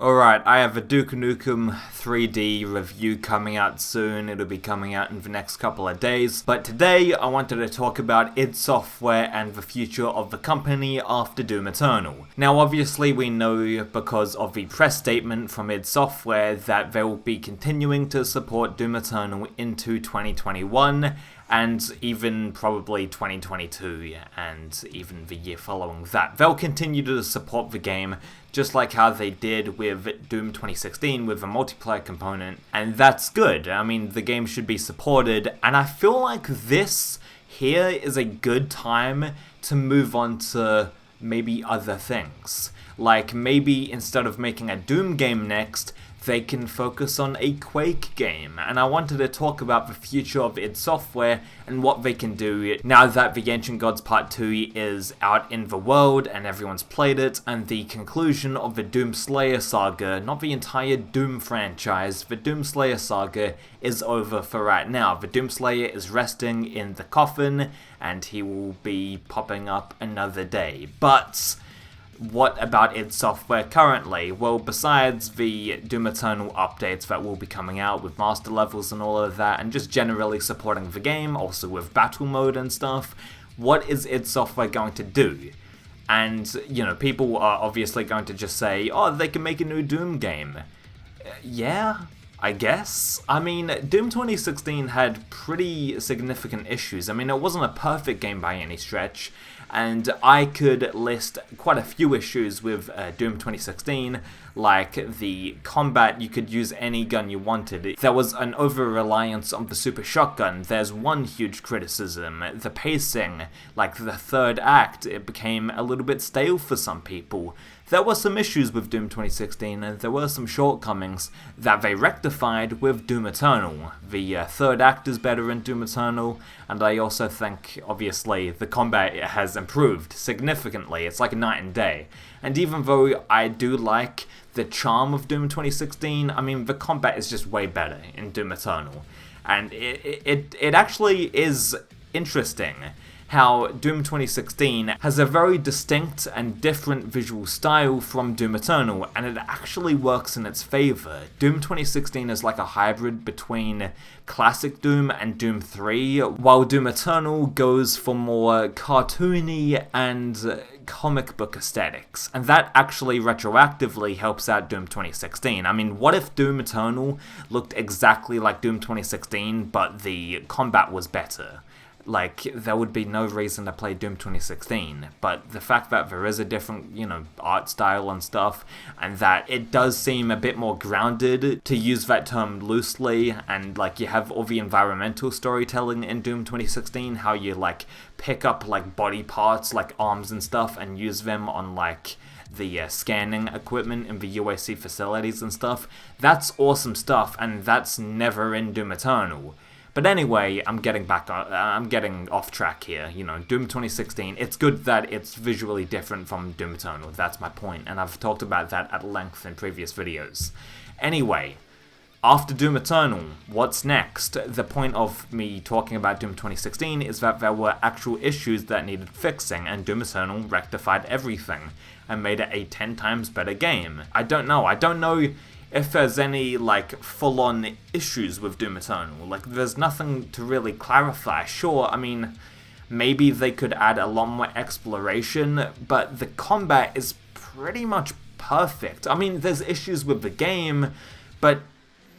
Alright, I have a Duke Nukem 3D review coming out soon. It'll be coming out in the next couple of days. But today, I wanted to talk about id Software and the future of the company after Doom Eternal. Now, obviously, we know because of the press statement from id Software that they will be continuing to support Doom Eternal into 2021. And even probably 2022 and even the year following that. They'll continue to support the game just like how they did with Doom 2016 with the multiplayer component, and that's good. I mean, the game should be supported, and I feel like this here is a good time to move on to maybe other things. Like maybe instead of making a Doom game next, they can focus on a Quake game, and I wanted to talk about the future of id Software and what they can do now that the Ancient Gods Part 2 is out in the world and everyone's played it, and the conclusion of the Doom Slayer saga, not the entire Doom franchise, the Doom Slayer saga is over for right now. The Doom Slayer is resting in the coffin, and he will be popping up another day. But what about id Software currently? Well, besides the Doom Eternal updates that will be coming out with master levels and all of that, and just generally supporting the game, also with battle mode and stuff, what is id Software going to do? And, you know, people are obviously going to just say, oh, they can make a new Doom game. Yeah, I guess. I mean, Doom 2016 had pretty significant issues. I mean, it wasn't a perfect game by any stretch, and I could list quite a few issues with Doom 2016, like the combat. You could use any gun you wanted. There was an over-reliance on the super shotgun. There's one huge criticism. The pacing, like the third act, it became a little bit stale for some people. There were some issues with Doom 2016, and there were some shortcomings that they rectified with Doom Eternal. The third act is better in Doom Eternal, and I also think, obviously, the combat has improved significantly. It's like night and day. And even though I do like the charm of Doom 2016, I mean, the combat is just way better in Doom Eternal. And it actually is interesting how Doom 2016 has a very distinct and different visual style from Doom Eternal, and it actually works in its favor. Doom 2016 is like a hybrid between classic Doom and Doom 3, while Doom Eternal goes for more cartoony and comic book aesthetics, and that actually retroactively helps out Doom 2016. I mean, what if Doom Eternal looked exactly like Doom 2016, but the combat was better? Like, there would be no reason to play Doom 2016, but the fact that there is a different, art style and stuff, and that it does seem a bit more grounded, to use that term loosely, and, like, you have all the environmental storytelling in Doom 2016, how you, like, pick up, like, body parts, like arms and stuff, and use them on, like, the scanning equipment in the UAC facilities and stuff. That's awesome stuff, and that's never in Doom Eternal. But anyway, I'm getting off track here. Doom 2016, it's good that it's visually different from Doom Eternal. That's my point, and I've talked about that at length in previous videos. Anyway, after Doom Eternal, what's next? The point of me talking about Doom 2016 is that there were actual issues that needed fixing, and Doom Eternal rectified everything and made it a 10 times better game. I don't know if there's any, like, full-on issues with Doom Eternal. Like, there's nothing to really clarify. Sure, I mean, maybe they could add a lot more exploration, but the combat is pretty much perfect. I mean, there's issues with the game, but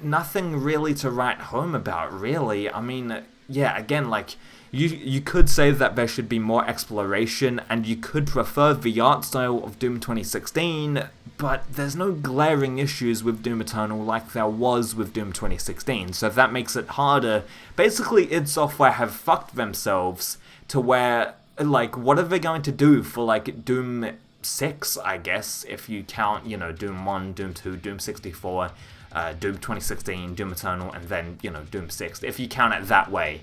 nothing really to write home about, really. I mean, yeah, again, like, you could say that there should be more exploration, and you could prefer the art style of Doom 2016, but there's no glaring issues with Doom Eternal like there was with Doom 2016, so that makes it harder. Basically, id Software have fucked themselves to where, like, what are they going to do for, like, Doom 6, I guess, if you count, Doom 1, Doom 2, Doom 64, Doom 2016, Doom Eternal, and then, Doom 6. If you count it that way,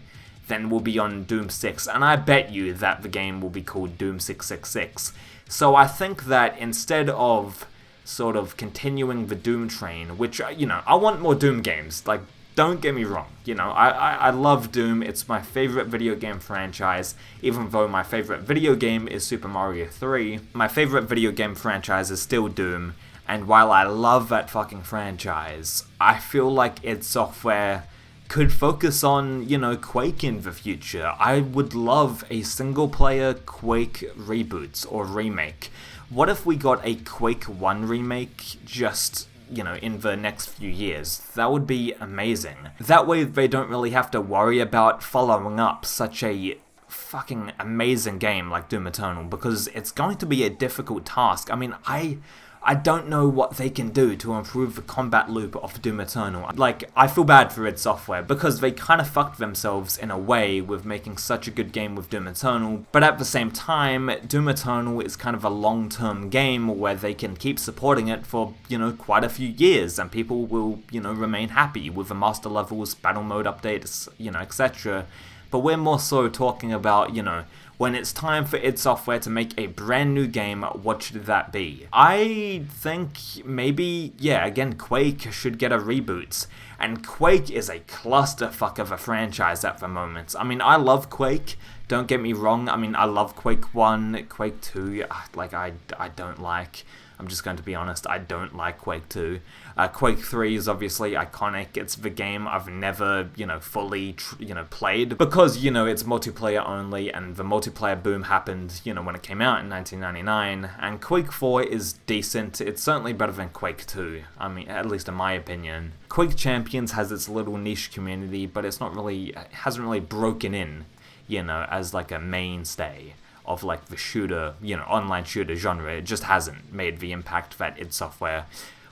then we'll be on Doom 6, and I bet you that the game will be called Doom 666. So I think that instead of sort of continuing the Doom train, which, I want more Doom games, like, don't get me wrong, I love Doom. It's my favorite video game franchise, even though my favorite video game is Super Mario 3. My favorite video game franchise is still Doom, And while I love that fucking franchise, I feel like id Software could focus on, Quake in the future. I would love a single-player Quake reboot or remake. What if we got a Quake 1 remake just, in the next few years? That would be amazing. That way they don't really have to worry about following up such a fucking amazing game like Doom Eternal, because it's going to be a difficult task. I mean, I don't know what they can do to improve the combat loop of Doom Eternal. Like, I feel bad for id Software, because they kind of fucked themselves in a way with making such a good game with Doom Eternal, but at the same time, Doom Eternal is kind of a long-term game where they can keep supporting it for, quite a few years, and people will, remain happy with the master levels, battle mode updates, etc. But we're more so talking about, when it's time for id Software to make a brand new game, what should that be? I think maybe, again, Quake should get a reboot. And Quake is a clusterfuck of a franchise at the moment. I mean, I love Quake, don't get me wrong. I mean, I love Quake 1, Quake 2, I don't like. I'm just going to be honest, I don't like Quake 2. Quake 3 is obviously iconic. It's the game I've never, fully, played. Because, it's multiplayer only, and the multiplayer boom happened, when it came out in 1999. And Quake 4 is decent. It's certainly better than Quake 2. I mean, at least in my opinion. Quake Champions has its little niche community, but it hasn't really broken in, as like a mainstay of like the shooter, online shooter genre. It just hasn't made the impact that id Software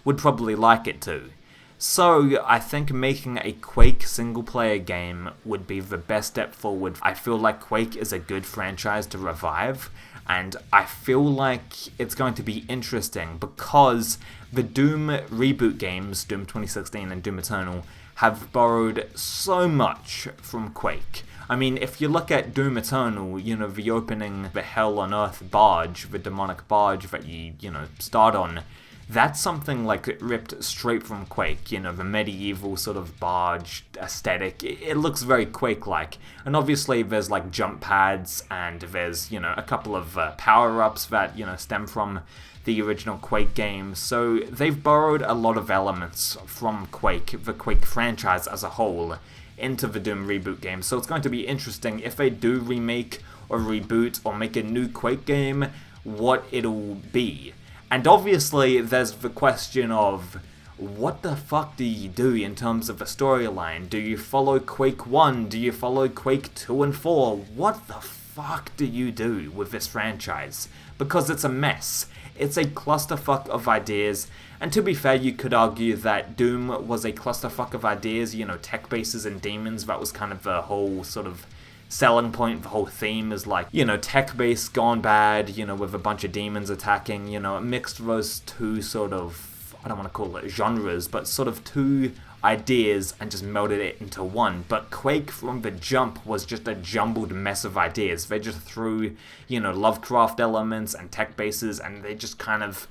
would probably like it to. So I think making a Quake single-player game would be the best step forward. I feel like Quake is a good franchise to revive, and I feel like it's going to be interesting because the Doom reboot games, Doom 2016 and Doom Eternal, have borrowed so much from Quake. I mean, if you look at Doom Eternal, the opening, the Hell on Earth barge, the demonic barge that you, start on, that's something like ripped straight from Quake, the medieval sort of barge aesthetic. It looks very Quake-like. And obviously there's like jump pads, and there's, a couple of power-ups that, stem from the original Quake game. So they've borrowed a lot of elements from Quake, the Quake franchise as a whole, into the Doom reboot game. So it's going to be interesting if they do remake or reboot or make a new Quake game, what it'll be. And obviously there's the question of, what the fuck do you do in terms of a storyline? Do you follow Quake 1? Do you follow Quake 2 and 4? What the fuck do you do with this franchise? Because it's a mess. It's a clusterfuck of ideas, and to be fair, you could argue that Doom was a clusterfuck of ideas, tech bases and demons. That was kind of the whole sort of selling point. The whole theme is like, tech base gone bad, with a bunch of demons attacking, it mixed those two sort of, I don't want to call it genres, but sort of two ideas and just melded it into one. But Quake from the jump was just a jumbled mess of ideas. They just threw, Lovecraft elements and tech bases, and they just kind of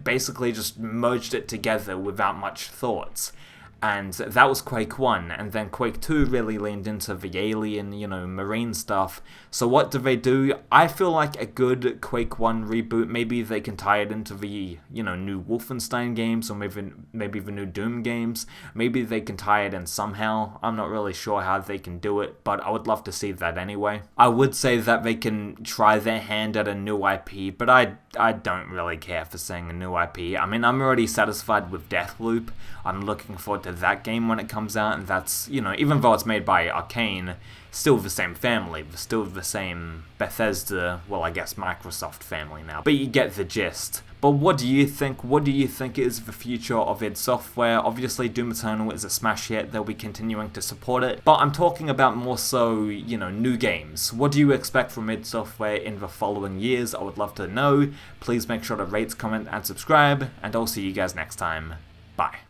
basically just merged it together without much thoughts. And that was Quake 1, and then Quake 2 really leaned into the alien, marine stuff. So what do? I feel like a good Quake 1 reboot, maybe they can tie it into the, new Wolfenstein games, or maybe the new Doom games. Maybe they can tie it in somehow. I'm not really sure how they can do it, but I would love to see that anyway. I would say that they can try their hand at a new IP, but I don't really care for saying a new IP. I mean, I'm already satisfied with Deathloop. I'm looking forward to that game when it comes out, and that's, even though it's made by Arcane, still the same family, still the same Bethesda, well, I guess Microsoft family now. But you get the gist. But what do you think? What do you think is the future of id Software? Obviously, Doom Eternal is a smash hit. They'll be continuing to support it. But I'm talking about more so, new games. What do you expect from id Software in the following years? I would love to know. Please make sure to rate, comment, and subscribe. And I'll see you guys next time. Bye.